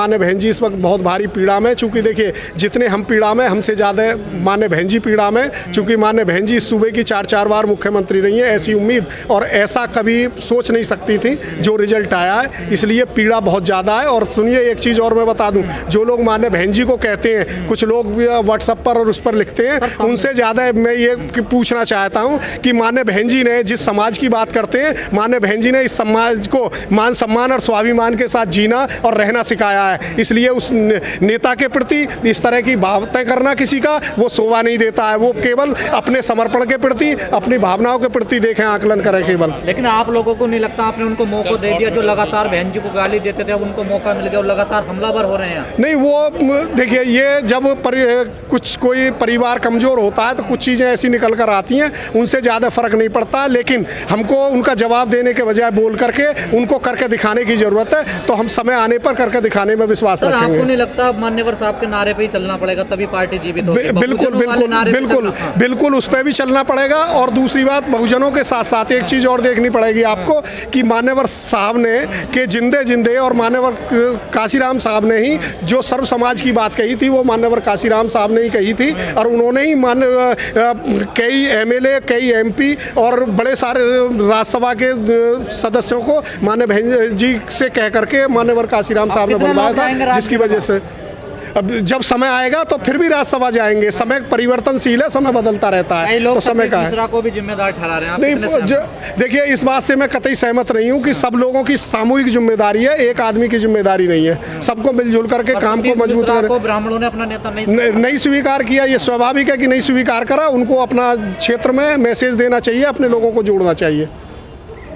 मान्य बहन जी इस वक्त बहुत भारी पीड़ा में, चूँकि देखिए जितने हम पीड़ा में, हमसे ज़्यादा मान्य बहन जी पीड़ा में, चूँकि मान्य बहन जी इस सूबे की 4 बार मुख्यमंत्री रही हैं। ऐसी उम्मीद और ऐसा कभी सोच नहीं सकती थी जो रिजल्ट आया है, इसलिए पीड़ा बहुत ज़्यादा है। और सुनिए एक चीज़ और मैं बता दूं, जो लोग मान्य बहन जी को कहते हैं, कुछ लोग व्हाट्सएप पर और उस पर लिखते हैं, उनसे ज़्यादा मैं ये पूछना चाहता हूं कि मान्य बहन जी ने जिस समाज की बात करते हैं, मान्य बहन जी ने इस समाज को मान सम्मान और स्वाभिमान के साथ जीना और रहना सिखाया है। इसलिए उस नेता के प्रति इस तरह की बातें करना किसी का वो शोभा नहीं देता है। वो केवल अपने समर्पण के प्रति, अपनी भावनाओं के प्रति देखें, आकलन करें केवल। लेकिन आप लोगों को नहीं लगता आपने उनको मौका दे दिया? जो लगातार बहन जी को गाली देते थे, अब उनको मौका मिल गया और लगातार हमलावर हो रहे हैं। नहीं, वो देखिए, ये जब कुछ कोई परिवार कमज़ोर होता है तो कुछ चीज़ें ऐसी निकल कर आती हैं, उनसे ज़्यादा फ़र्क नहीं पड़ता। लेकिन हमको उनका जवाब देने के बजाय बोल करके उनको करके दिखाने की ज़रूरत है, तो हम समय आने पर करके दिखाने में विश्वास रखेंगे। आपको नहीं लगता मान्यवर साहब के नारे पे ही चलना पड़ेगा, तभी पार्टी जीवित होगी? बिल्कुल बिल्कुल बिल्कुल बिल्कुल, उस पर भी चलना पड़ेगा। और दूसरी बात, बहुजनों के साथ साथ एक चीज़ और देखनी पड़ेगी आपको कि मान्यवर साहब ने के जिंदे और मान्यवर काशीराम साहब ने ही जो सर्व समाज की बात कही थी, वो मान्यवर काशीराम साहब ने ही कही थी। और उन्होंने ही कई एमएलए, कई एमपी और बड़े सारे राज्यसभा के सदस्यों को मान्य बहन जी से कह करके मान्यवर काशीराम साहब ने बुलवाया था, जिसकी वजह से अब जब समय आएगा तो फिर भी राज्यसभा जाएंगे। समय परिवर्तनशील है, समय बदलता रहता है, तो समय का है। को भी जिम्मेदार ठहरा रहे हैं नहीं, देखिए इस बात से मैं कतई सहमत नहीं हूँ कि सब लोगों की सामूहिक जिम्मेदारी है, एक आदमी की जिम्मेदारी नहीं है। सबको मिलजुल करके काम को मजबूत कर। ब्राह्मणों ने अपना नेता नहीं स्वीकार किया, ये स्वाभाविक है कि नहीं स्वीकार करा। उनको अपना क्षेत्र में मैसेज देना चाहिए, अपने लोगों को जोड़ना चाहिए।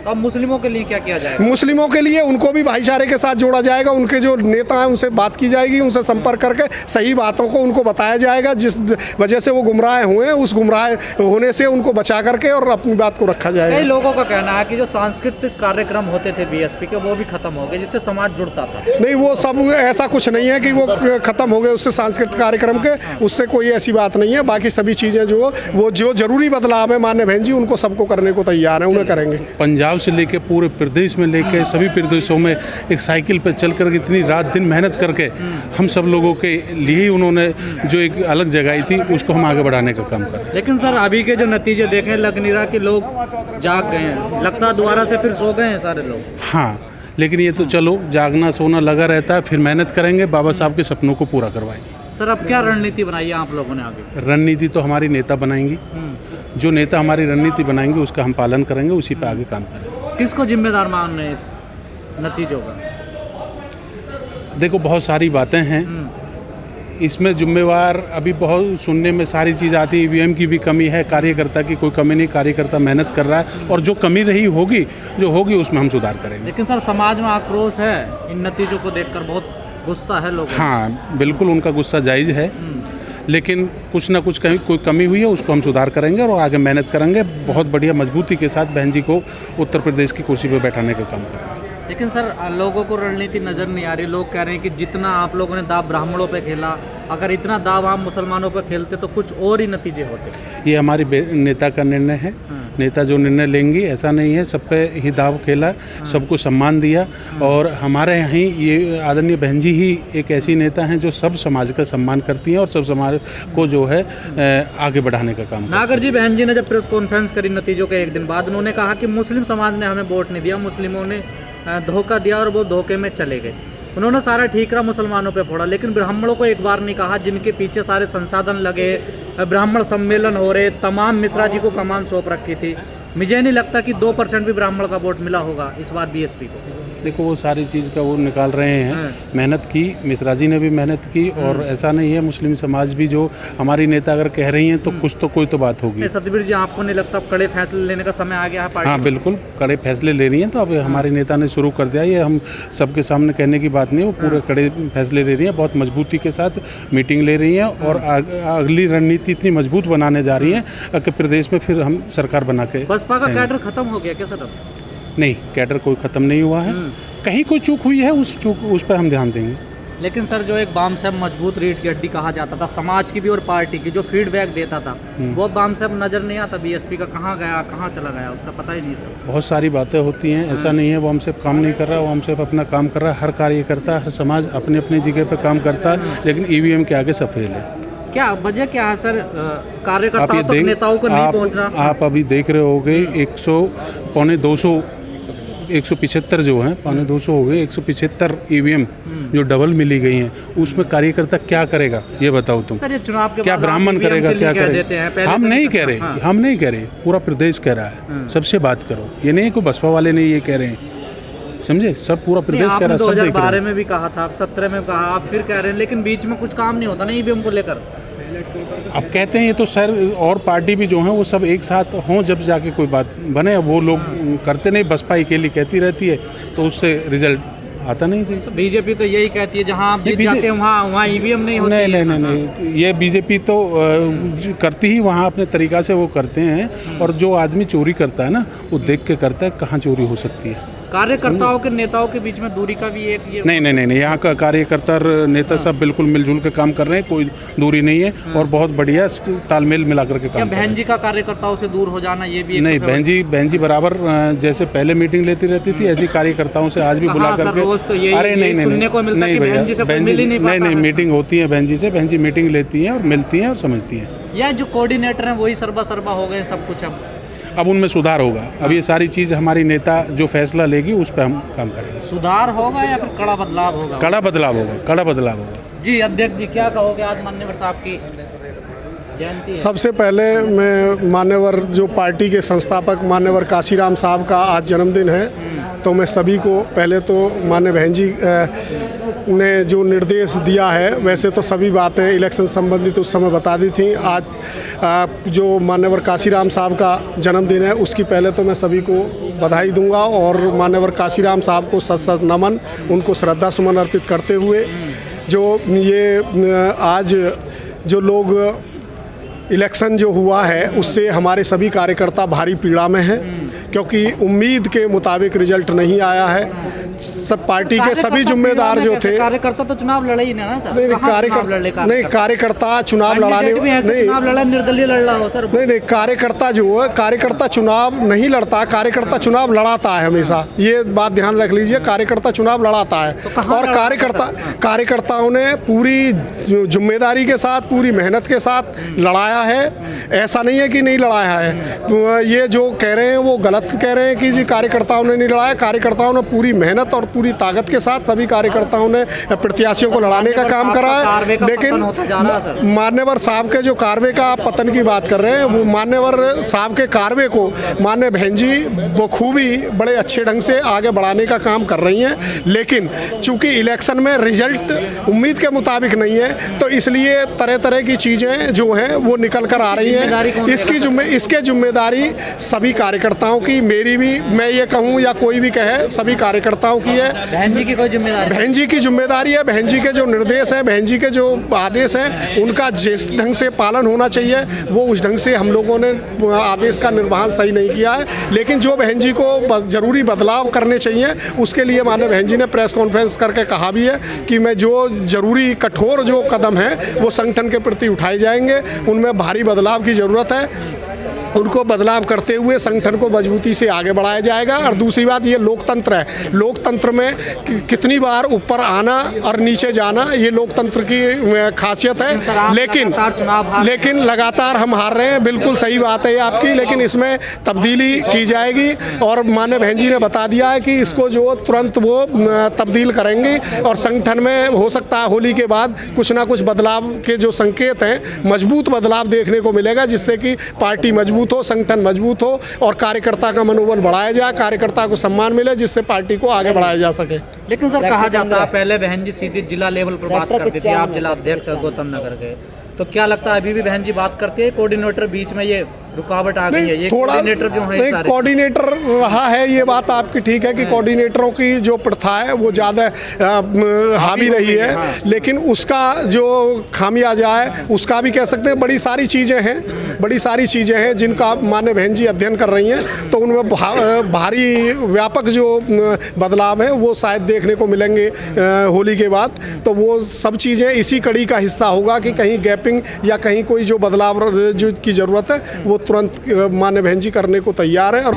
अब मुस्लिमों के लिए क्या किया जाएगा? मुस्लिमों के लिए उनको भी भाईचारे के साथ जोड़ा जाएगा। उनके जो नेता हैं उनसे बात की जाएगी, उनसे संपर्क करके सही बातों को उनको बताया जाएगा। जिस वजह से वो गुमराह हुए हैं, उस गुमराह होने से उनको बचा करके और अपनी बात को रखा जाएगा। कई लोगों का कहना है कि जो सांस्कृतिक कार्यक्रम होते थे बीएसपी के, वो भी खत्म हो गए, जिससे समाज जुड़ता था। नहीं, वो सब ऐसा कुछ नहीं है कि वो खत्म हो गए उससे सांस्कृतिक कार्यक्रम के, उससे कोई ऐसी बात नहीं है। बाकी सभी चीज़ें जो जरूरी बदलाव है मान्य बहन जी उनको सबको करने को तैयार है, उन्हें करेंगे। पंजाब से लेके पूरे प्रदेश में लेके सभी प्रदेशों में एक साइकिल पर चल कर इतनी रात दिन मेहनत करके हम सब लोगों के लिए ही उन्होंने जो एक अलग जगाई थी, उसको हम आगे बढ़ाने का काम कर रहे हैं। लेकिन सर अभी के जो नतीजे देखें, लग नहीं रहा कि लोग जाग गए हैं, लगता दोबारा से फिर सो गए हैं सारे लोग। हाँ, लेकिन ये तो चलो जागना सोना लगा रहता है, फिर मेहनत करेंगे, बाबा साहब के सपनों को पूरा करवाएंगे। सर अब क्या रणनीति बनाई है आप लोगों ने आगे? रणनीति तो हमारी नेता बनाएंगी, जो नेता हमारी रणनीति बनाएंगे उसका हम पालन करेंगे, उसी पे आगे काम करेंगे। किसको जिम्मेदार मान रहे हैं इस नतीजों का? देखो बहुत सारी बातें हैं इसमें, जिम्मेवार अभी बहुत सुनने में सारी चीज़ आती है। ईवीएम की भी कमी है, कार्यकर्ता की कोई कमी नहीं, कार्यकर्ता मेहनत कर रहा है और जो कमी रही होगी जो होगी उसमें हम सुधार करेंगे। लेकिन सर समाज में आक्रोश है इन नतीजों को देखकर, बहुत गुस्सा है लोगों। हाँ बिल्कुल, उनका गुस्सा जायज़ है, लेकिन कुछ ना कुछ कहीं कोई कमी हुई है उसको हम सुधार करेंगे और आगे मेहनत करेंगे। बहुत बढ़िया मजबूती के साथ बहन जी को उत्तर प्रदेश की कुर्सी पर बैठाने का काम करेंगे। लेकिन सर लोगों को रणनीति नज़र नहीं आ रही। लोग कह रहे हैं कि जितना आप लोगों ने दाव ब्राह्मणों पे खेला, अगर इतना दाव हम मुसलमानों पे खेलते तो कुछ और ही नतीजे होते। ये हमारी नेता का निर्णय है, नेता जो निर्णय लेंगी, ऐसा नहीं है सब पे ही दाव खेला, सबको सम्मान दिया। और हमारे यहाँ ये आदरणीय बहन जी ही एक ऐसी नेता हैं जो सब समाज का सम्मान करती हैं और सब समाज को जो है आगे बढ़ाने का काम। नागर जी बहन जी ने जब प्रेस कॉन्फ्रेंस करी नतीजों के एक दिन बाद, उन्होंने कहा कि मुस्लिम समाज ने हमें वोट नहीं दिया, मुस्लिमों ने धोखा दिया और वो धोखे में चले गए। उन्होंने सारा ठीकरा मुसलमानों पे फोड़ा, लेकिन ब्राह्मणों को एक बार नहीं कहा, जिनके पीछे सारे संसाधन लगे, ब्राह्मण सम्मेलन हो रहे, तमाम मिश्रा जी को कमान सौंप रखी थी। मुझे नहीं लगता कि 2% भी ब्राह्मण का वोट मिला होगा इस बार बीएसपी को। देखो वो सारी चीज़ का वो निकाल रहे हैं, मेहनत की, मिश्रा जी ने भी मेहनत की और ऐसा नहीं है, मुस्लिम समाज भी जो हमारी नेता अगर कह रही हैं तो कुछ तो कोई तो बात होगी। सतबीर जी आपको नहीं लगता अब कड़े फैसले लेने का समय आ गया है पार्टी? हाँ बिल्कुल, कड़े फैसले ले रही हैं, तो अब हमारी नेता ने शुरू कर दिया, ये हम सबके सामने कहने की बात नहीं है, वो पूरे कड़े फैसले ले रही हैं, बहुत मजबूती के साथ मीटिंग ले रही हैं और अगली रणनीति इतनी मजबूत बनाने जा रही हैं कि प्रदेश में फिर हम सरकार बना के। बसपा का कैडर खत्म हो गया क्या सर? नहीं, कैडर कोई ख़त्म नहीं हुआ है, कहीं कोई चूक हुई है उस पर हम ध्यान देंगे। लेकिन सर जो एक बाम साहब मजबूत रीढ़ की हड्डी कहा जाता था समाज की भी और पार्टी की, जो फीडबैक देता था, वो बाम साहब नजर नहीं आता बीएसपी का, कहाँ गया कहाँ चला गया उसका पता ही नहीं सर। बहुत सारी बातें होती हैं, ऐसा नहीं है वो हमसे काम नहीं कर रहा, वो हमसे अपना काम कर रहा है। हर कार्यकर्ता, हर समाज अपनी अपनी जगह पे काम करता है, लेकिन ईवीएम के आगे सब फेल है। क्या वजह क्या है सर, कार्यकर्ताओं तक नेताओं को नहीं पहुंच रहा? आप अभी देख रहे होगे 175 जो हैं, 250 हो गए, 175 ईवीएम जो डबल मिली गई हैं, उसमें कार्यकर्ता क्या करेगा ये बताओ तुम। सर ये चुनाव के क्या बाद ब्राह्मण करेगा, क्या करेगा? हम नहीं कह रहे, हाँ। हम नहीं कह रहे, पूरा प्रदेश कह रहा है, सबसे बात करो। ये नहीं कोई बसपा वाले नहीं ये कह रहे हैं, समझे, सब पूरा प्रदेश कह रहा है। 2012 में भी कहा था, 17 में कहा, आप फिर कह रहे हैं, लेकिन बीच में कुछ काम नहीं होता ना ईवीएम को लेकर। अब कहते हैं ये तो सर और पार्टी भी जो है वो सब एक साथ हों जब जाके कोई बात बने। अब वो लोग करते नहीं, बसपा के लिए कहती रहती है, तो उससे रिजल्ट आता नहीं सही। बीजेपी तो यही कहती है जहां आप जीत जाते हैं वहाँ ईवीएम नहीं होती। नहीं, ये बीजेपी तो करती ही वहाँ अपने तरीक़ा से वो करते हैं। और जो आदमी चोरी करता है ना, वो देख के करता है कहाँ चोरी हो सकती है। कार्यकर्ताओं के नेताओं के बीच में दूरी का भी एक ये नहीं, यहाँ का कार्यकर्ता और नेता सब बिल्कुल मिलजुल के काम कर रहे हैं, कोई दूरी नहीं है और बहुत बढ़िया तालमेल मिलाकर के काम। बहन जी का कार्यकर्ताओं से दूर हो जाना ये भी नहीं, बहन जी बराबर जैसे पहले मीटिंग लेती रहती थी, ऐसी कार्यकर्ताओं से आज भी बुला करके। अरे नहीं भैया, नहीं मीटिंग होती है बहन जी से, बहन जी मीटिंग लेती हैं और मिलती हैं और समझती हैं। या जो कोऑर्डिनेटर हैं वही सरबा हो गए सब कुछ। अब उनमें सुधार होगा। अब ये सारी चीज़ हमारी नेता जो फैसला लेगी उस पर हम काम करेंगे। सुधार होगा या फिर कड़ा बदलाव होगा? कड़ा बदलाव होगा। जी अध्यक्ष जी, क्या कहोगे आज मान्यवर साहब की जयंती? सबसे पहले मैं मान्यवर जो पार्टी के संस्थापक मान्यवर काशीराम साहब का आज जन्मदिन है, तो मैं सभी को पहले तो मान्य बहन जी ने जो निर्देश दिया है, वैसे तो सभी बातें इलेक्शन संबंधित उस समय बता दी थी। आज जो मान्यवर काशीराम साहब का जन्मदिन है, उसकी पहले तो मैं सभी को बधाई दूंगा और मान्यवर काशीराम साहब को सत नमन, उनको श्रद्धा सुमन अर्पित करते हुए जो ये आज जो लोग इलेक्शन जो हुआ है उससे हमारे सभी कार्यकर्ता भारी पीड़ा में हैं, क्योंकि उम्मीद के मुताबिक रिजल्ट नहीं आया है। सब पार्टी के सभी जिम्मेदार जो थे, कार्यकर्ता तो चुनाव लड़े ही ना सर। नहीं, कार्यकर्ता चुनाव लड़ाने निर्दलीय लड़ रहा हो सर। नहीं, कार्यकर्ता जो है, कार्यकर्ता चुनाव नहीं लड़ता, कार्यकर्ता चुनाव लड़ाता है हमेशा। ये बात ध्यान रख लीजिए, कार्यकर्ता चुनाव लड़ाता है और कार्यकर्ताओं ने पूरी जिम्मेदारी के साथ, पूरी मेहनत के साथ लड़ाया है। ऐसा नहीं है कि नहीं लड़ाया है, तो ये जो कह रहे हैं वो गलत कह रहे हैं कि जी कार्यकर्ताओं ने नहीं लड़ाया। कार्यकर्ताओं ने पूरी मेहनत और पूरी ताकत के साथ सभी कार्यकर्ताओं ने प्रत्याशियों को लड़ाने का काम करा है। लेकिन मान्यवर साहब के जो कारवे का आप पतन की बात कर रहे हैं, वो मान्यवर साहब के कारवे को मान्य बहन जी बखूबी बड़े अच्छे ढंग से आगे बढ़ाने का काम कर रही हैं। लेकिन चूंकि इलेक्शन में रिजल्ट उम्मीद के मुताबिक नहीं है, तो इसलिए तरह तरह की चीज़ें जो हैं वो निकल कर आ रही हैं। इसके जिम्मेदारी सभी कार्यकर्ताओं की, मेरी भी, मैं ये कहूँ या कोई भी कहे, सभी कार्यकर्ताओं की है। बहन जी की कोई जिम्मेदारी? बहन जी की जिम्मेदारी है। बहन जी के जो निर्देश हैं, बहन जी के जो आदेश हैं, उनका जिस ढंग से पालन होना चाहिए वो उस ढंग से हम लोगों ने आदेश का निर्वहन सही नहीं किया है। लेकिन जो बहन जी को जरूरी बदलाव करने चाहिए, उसके लिए माननीय बहन जी ने प्रेस कॉन्फ्रेंस करके कहा भी है कि मैं जो जरूरी कठोर जो कदम है वो संगठन के प्रति उठाए जाएंगे, उनमें भारी बदलाव की ज़रूरत है। उनको बदलाव करते हुए संगठन को मजबूती से आगे बढ़ाया जाएगा। और दूसरी बात, ये लोकतंत्र है। लोकतंत्र में कितनी बार ऊपर आना और नीचे जाना, ये लोकतंत्र की खासियत है। लेकिन लगातार हम हार रहे हैं, बिल्कुल सही बात है आपकी, लेकिन इसमें तब्दीली की जाएगी। और माननीय बहन जी ने बता दिया है कि इसको जो तुरंत वो तब्दील करेंगे और संगठन में हो सकता है होली के बाद कुछ ना कुछ बदलाव के जो संकेत हैं, मजबूत बदलाव देखने को मिलेगा, जिससे कि पार्टी मजबूत हो, संगठन मजबूत हो और कार्यकर्ता का मनोबल बढ़ाया जाए, कार्यकर्ता को सम्मान मिले, जिससे पार्टी को आगे बढ़ाया जा सके। लेकिन सर कहा जाता है पहले बहन जी सीधे जिला लेवल पर बात करती थी, आप जिला अध्यक्ष गौतम नगर के, तो क्या लगता है अभी भी बहन जी बात करती है? कोऑर्डिनेटर बीच में ये रुकावट आ गई है, ये थोड़ा कोऑर्डिनेटर जो है नहीं, सारे कोऑर्डिनेटर रहा है, ये बात आपकी ठीक है कि कोऑर्डिनेटरों की जो प्रथा है वो ज़्यादा हावी रही है, लेकिन उसका जो खामियाजा है उसका भी कह सकते हैं। बड़ी सारी चीज़ें हैं जिनका माननीय बहन जी अध्ययन कर रही हैं, तो उनमें भारी व्यापक जो बदलाव है वो शायद देखने को मिलेंगे होली के बाद। तो वो सब चीज़ें इसी कड़ी का हिस्सा होगा कि कहीं गैपिंग या कहीं कोई जो बदलाव जो की ज़रूरत है वो तुरंत माननीय बहन जी करने को तैयार है। और